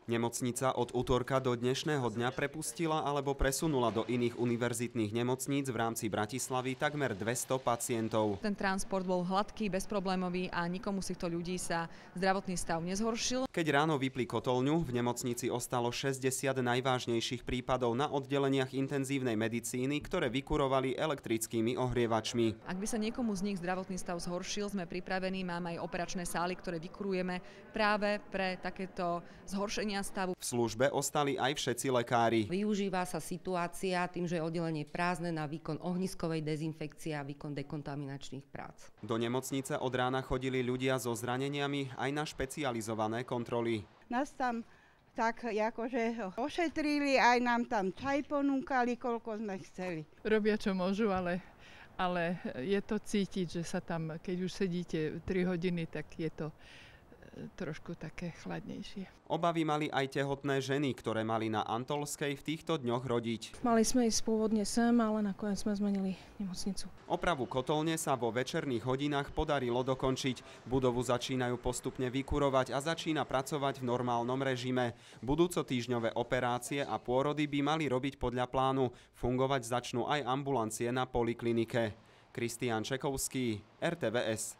Nemocnica od utorka do dnešného dňa prepustila alebo presunula do iných univerzitných nemocníc v rámci Bratislavy takmer 200 pacientov. Ten transport bol hladký, bezproblémový a nikomu z týchto ľudí sa zdravotný stav nezhoršil. Keď ráno vypli kotolňu, v nemocnici ostalo 60 najvážnejších prípadov na oddeleniach intenzívnej medicíny, ktoré vykurovali elektrickými ohrievačmi. Ak by sa niekomu z nich zdravotný stav zhoršil, sme pripravení, máme aj operačné sály, ktoré vykurujeme práve pre takéto zhoršenia stavu. V službe ostali aj všetci lekári. Využíva sa situácia tým, že je oddelenie prázdne, na výkon ohniskovej dezinfekcie a výkon dekontaminačných prác. Do nemocnice od rána chodili ľudia so zraneniami aj na špecializované kontroly. Nás tam tak akože ošetrili, aj nám tam čaj ponúkali, koľko sme chceli. Robia čo môžu, ale je to cítiť, že sa tam, keď už sedíte 3 hodiny, tak je to trošku také chladnejšie. Obavy mali aj tehotné ženy, ktoré mali na Antolskej v týchto dňoch rodiť. Mali sme ísť pôvodne sem, ale nakoniec sme zmenili nemocnicu. Opravu kotolne sa vo večerných hodinách podarilo dokončiť. Budovu začínajú postupne vykurovať a začína pracovať v normálnom režime. Budúcotýždňové operácie a pôrody by mali robiť podľa plánu. Fungovať začnú aj ambulancie na poliklinike. Kristián Čekovský, RTVS.